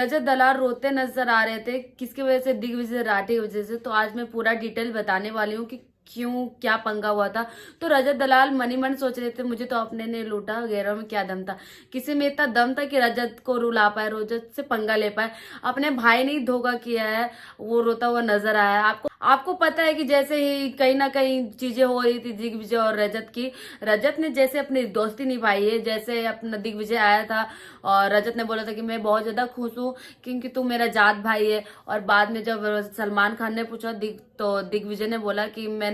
रजत दलाल रोते नजर आ रहे थे, किसकी वजह से? दिग्विजय राठी की वजह से। तो आज मैं पूरा डिटेल बताने वाली हूँ कि क्यों, क्या पंगा हुआ था। तो रजत दलाल मनी मन सोच रहे थे मुझे तो अपने ने लूटा, गैरों में क्या दम था? किसी में इतना दम था कि रजत को रुला पाए, रजत से पंगा ले पाए। अपने भाई ने धोखा किया है, वो रोता हुआ नजर आया है। आपको पता है कि जैसे ही कहीं ना कहीं चीजें हो रही थी दिग्विजय और रजत की, रजत ने जैसे अपनी दोस्ती निभाई है, जैसे अपना दिग्विजय आया था और रजत ने बोला था कि मैं बहुत ज्यादा खुश हूँ क्योंकि तू मेरा जात भाई है। और बाद में जब सलमान खान ने पूछा तो दिग्विजय ने बोला कि मैं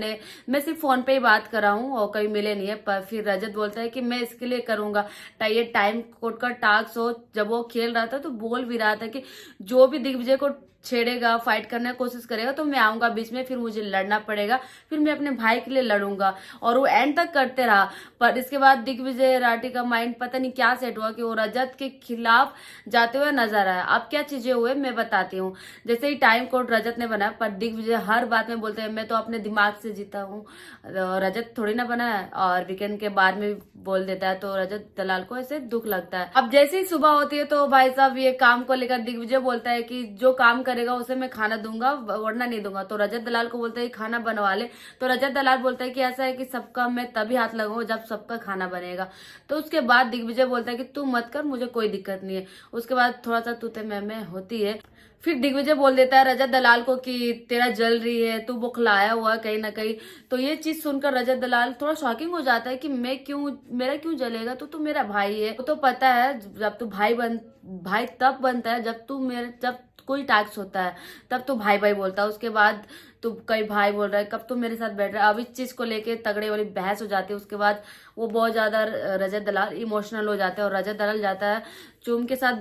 सिर्फ फोन पे ही बात कर रहा हूँ और कभी मिले नहीं है। पर फिर रजत बोलता है कि मैं इसके लिए करूंगा। ये टाइम कोड का टास्क हो। जब वो खेल रहा था तो बोल भी रहा था कि जो भी दिग्विजय को छेड़ेगा, फाइट करने की कोशिश करेगा तो मैं आऊंगा बीच में, फिर मुझे लड़ना पड़ेगा, फिर मैं अपने भाई के लिए लड़ूंगा। और वो एंड तक करते रहा। पर इसके बाद दिग्विजय राठी का माइंड पता नहीं क्या सेट हुआ कि वो रजत के खिलाफ जाते हुए नजर आया। अब क्या चीजें हुए मैं बताती हूँ। जैसे ही टाइम कोड रजत ने बनाया, पर दिग्विजय हर बात में बोलते हैं मैं तो अपने दिमाग से जीता हूँ, रजत थोड़ी ना बना है। और वीकेंड के बाद में बोल देता है तो रजत दलाल को ऐसे दुख लगता है। अब जैसे ही सुबह होती है तो भाई साहब ये काम को लेकर दिग्विजय बोलता है कि जो काम करेगा उसे मैं खाना दूंगा, वरना नहीं दूंगा। तो रजत दलाल को बोलता है खाना बनवा ले। तो रजत दलाल बोलता है कि ऐसा है कि सबका मैं तभी हाथ लगाऊंगा जब सबका खाना बनेगा। तो उसके बाद दिग्विजय बोलता है कि तू मत कर, मुझे कोई दिक्कत नहीं है। उसके बाद थोड़ा सा तूते मैं होती है। फिर दिग्विजय बोल देता है रजत दलाल को कि तेरा जल रही है, तू बुखलाया हुआ कहीं ना कहीं। तो ये चीज सुनकर रजत दलाल थोड़ा शॉकिंग हो जाता है कि मेरा क्यों जलेगा? तो मेरा भाई है। तो पता है जब तू भाई तब बनता है जब कोई टैक्स होता है तब तो भाई भाई बोलता है। उसके बाद तो कई भाई बोल रहा है कब तुम मेरे साथ बैठ रहा है। अब इस चीज को लेके तगड़े वाली बहस हो जाती है। उसके बाद वो बहुत ज्यादा रजत दलाल इमोशनल हो जाता है और रजत दलाल जाता है चुम के साथ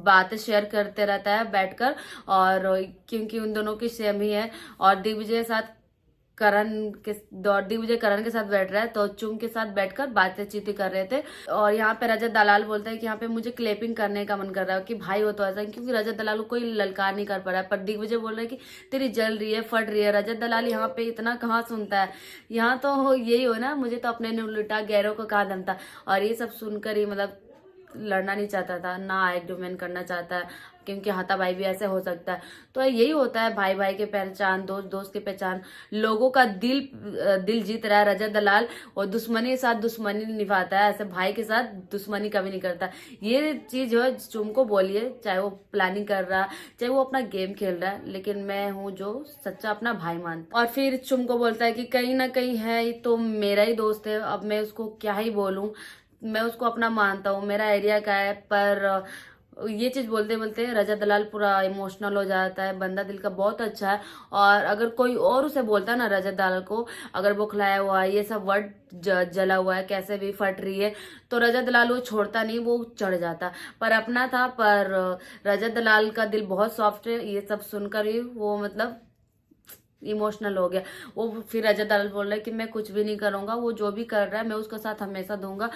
बातें शेयर करते रहता है बैठकर। और क्योंकि उन दोनों की सेम ही है। और दिग्विजय करण के साथ बैठ रहा है तो चुम के साथ बैठकर बातचीत कर रहे थे। और यहाँ पे रजत दलाल बोलता है कि यहाँ पे मुझे क्लैपिंग करने का मन कर रहा है कि भाई हो तो ऐसा, क्योंकि रजत दलाल को कोई ललकार नहीं कर पा रहा है। पर दिग्विजय बोल रहा है कि तेरी जल रही है, फट रही है। रजत दलाल यहाँ पे इतना कहाँ सुनता है, यहाँ तो यही हो ना, मुझे तो अपने ने लुटा, गैरों को कहा दम था। और ये सब सुनकर ही मतलब लड़ना नहीं चाहता था ना, आर्ग्यूमेंट करना चाहता है क्योंकि हाथापाई भी ऐसे हो सकता है। तो यही होता है, भाई भाई की पहचान, दोस्त दोस्त की पहचान। लोगों का दिल जीत रहा है रजत दलाल और दुश्मनी के साथ दुश्मनी निभाता है, ऐसे भाई के साथ दुश्मनी कभी नहीं करता। ये चीज जो है चुम को बोलिए, चाहे वो प्लानिंग कर रहा है चाहे वो अपना गेम खेल रहा है, लेकिन मैं हूँ जो सच्चा अपना भाई मानता। और फिर चुम को बोलता है कि कहीं ना कहीं है तो मेरा ही दोस्त है, अब मैं उसको क्या ही बोलूं, मैं उसको अपना मानता हूँ, मेरा एरिया का है। पर ये चीज बोलते बोलते रजत दलाल पूरा इमोशनल हो जाता है। बंदा दिल का बहुत अच्छा है। और अगर कोई और उसे बोलता है ना रजत दलाल को, अगर बुखलाया हुआ है, ये सब वर्ड जला हुआ है, कैसे भी फट रही है, तो रजत दलाल वो छोड़ता नहीं, वो चढ़ जाता। पर अपना था, पर रजत दलाल का दिल बहुत सॉफ्ट है। ये सब सुनकर ही वो मतलब इमोशनल हो गया। वो फिर रजत दलाल बोल रहा है कि मैं कुछ भी नहीं करूंगा, वो जो भी कर रहा है मैं उसका साथ हमेशा दूंगा,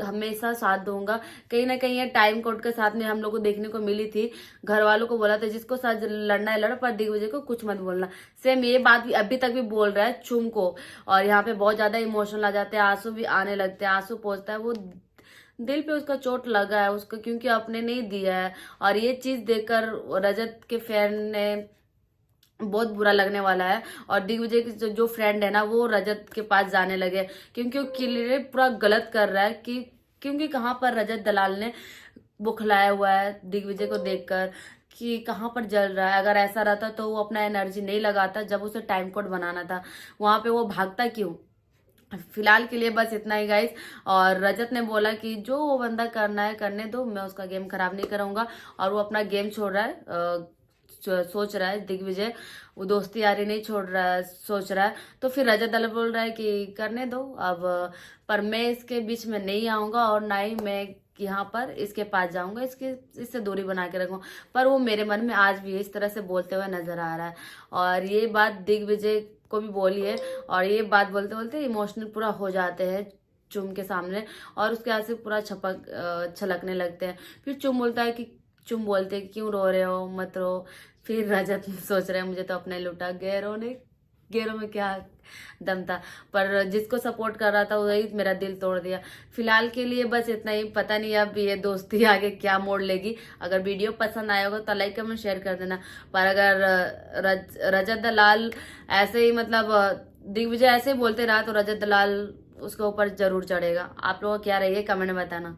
हमेशा साथ दूंगा। कहीं ना कहीं ये टाइम कोड के साथ में हम लोग को देखने को मिली थी। घर वालों को बोला था जिसको साथ लड़ना है लड़ो, पर दिग्विजय को कुछ मत बोलना। सेम ये बात भी अभी तक भी बोल रहा है चुम को। और यहाँ पे बहुत ज्यादा इमोशनल आ जाते हैं, आंसू भी आने लगते हैं, आंसू पहुंचता है। वो दिल पे उसका चोट लगा है उसको, क्योंकि आपने नहीं दिया है। और ये चीज देखकर रजत के फैन ने बहुत बुरा लगने वाला है। और दिग्विजय की जो फ्रेंड है ना, वो रजत के पास जाने लगे क्योंकि वो क्लियर पूरा गलत कर रहा है कि क्योंकि कहाँ पर रजत दलाल ने बुखलाया हुआ है दिग्विजय को देखकर कि कहाँ पर जल रहा है। अगर ऐसा रहता तो वो अपना एनर्जी नहीं लगाता, जब उसे टाइम कोड बनाना था वहां पे वो भागता क्यों। फिलहाल के लिए बस इतना ही गाइस। और रजत ने बोला कि जो वो बंदा करना है करने दो, मैं उसका गेम खराब नहीं करूंगा। और वो अपना गेम छोड़ रहा है, सोच रहा है दिग्विजय, वो दोस्ती यारी नहीं छोड़ रहा है, सोच रहा है। तो फिर रजत दलाल बोल रहा है कि करने दो अब, पर मैं इसके बीच में नहीं आऊंगा और ना ही मैं यहाँ पर इसके पास जाऊंगा, इससे दूरी बना के रखूंगा। पर वो मेरे मन में आज भी इस तरह से बोलते हुए नजर आ रहा है। और ये बात दिग्विजय को भी बोली है। और ये बात बोलते बोलते इमोशनल पूरा हो जाते हैं चुम के सामने, और उसके आंसू पूरा छलकने लगते हैं। फिर चुम बोलते हैं क्यों रो रहे हो, मत रो। फिर रजत सोच रहे हैं मुझे तो अपने लुटा, गैरों ने गेरों में क्या दम था, पर जिसको सपोर्ट कर रहा था वही मेरा दिल तोड़ दिया। फिलहाल के लिए बस इतना ही, पता नहीं अब ये दोस्ती आगे क्या मोड़ लेगी। अगर वीडियो पसंद आया होगा तो लाइक कमेंट शेयर कर देना। पर अगर रजत दलाल ऐसे ही मतलब दिग्विजय ऐसे ही बोलते रहा तो रजत दलाल उसके ऊपर जरूर चढ़ेगा। आप लोगों को क्या रही है कमेंट में बताना।